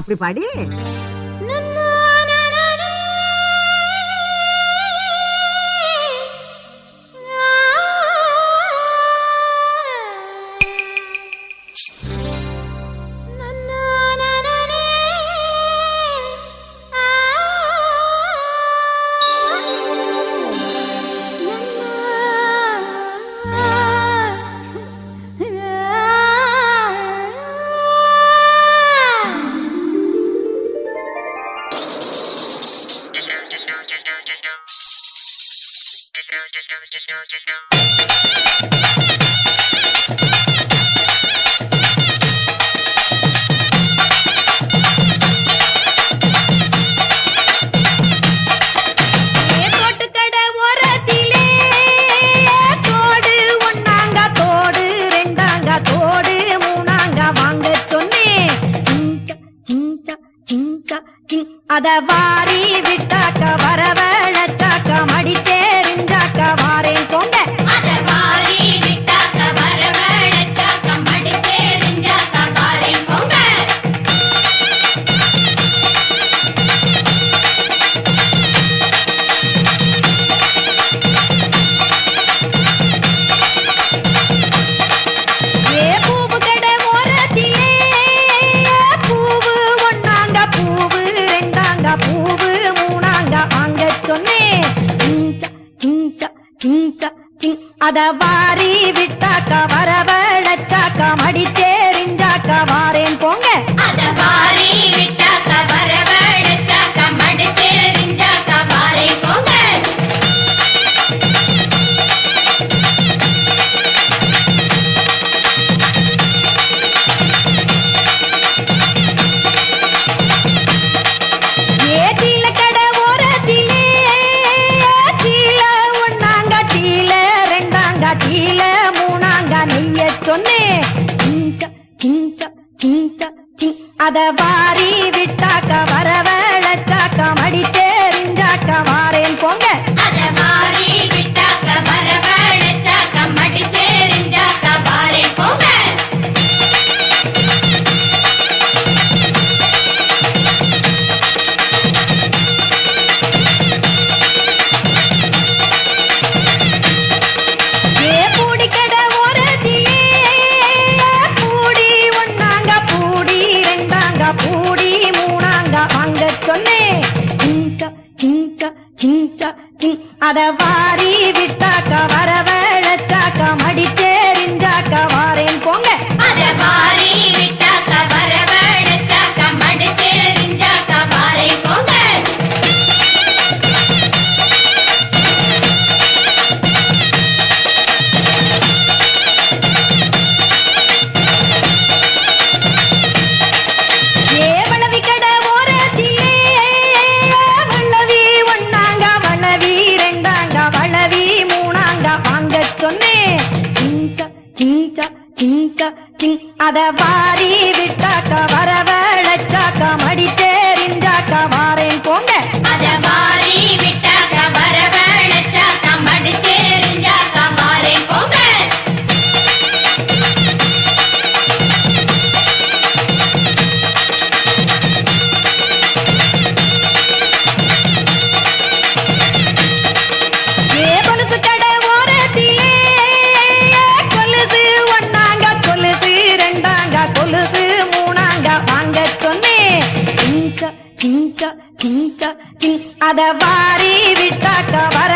அப்படி பாடி. அத வாரி விட்டாக்க வரவழைச்சாக்க மடிச்சேரிஞ்சாக்க வாரேன் போங்க. அத வாரி விட்டாக்க வரவழைச்சாக்க மடிச்சேரிஞ்சாக்க வாரேன் போங்க. ஏ பூவு கடை ஓரத்திலே பூவு ஒண்ணாங்க பூவு ரெண்டாங்க பூவு மூணாங்க வாங்க சொன்னேன். அத வாரி விட்டாக்க வரவழைச்சாக்க மடிச்சேரிஞ்சாக்க வாரேன் போங்க. அத வாரி விட்டாக்க வரவழைச்சாக்க மடிச்சேரிஞ்சாக்க வாரேன் போங்க. அத வாரி விட்டாக்க வரவழைச்சாக்க மடிச்சேரிஞ்சாக்க வாரேன் போங்க. அத வாரி விட்டாக்க வரவழைச்சாக்க மடிச்சேரிஞ்சாக்க வாரேன் போங்க. அத வாரி விட்டாக்க வரவழைச்சாக்க மடிச்சேரிஞ்சாக்க வாரேன் போங்க. அத வாரி விட்டாக்க வரவழைச்சாக்க மடிச்சேரிஞ்சாக்க வாரேன் போங்க. அத வாரி விட்டாக்க வரவழைச்சாக்க மடிச்சேரிஞ்சாக்க வாரேன் போங்க. அத வாரி விட்டாக்க வரவழைச்சாக்க மடிச்சேரிஞ்சாக்க வாரேன் போங்க. அத வாரி விட்டாக்க வர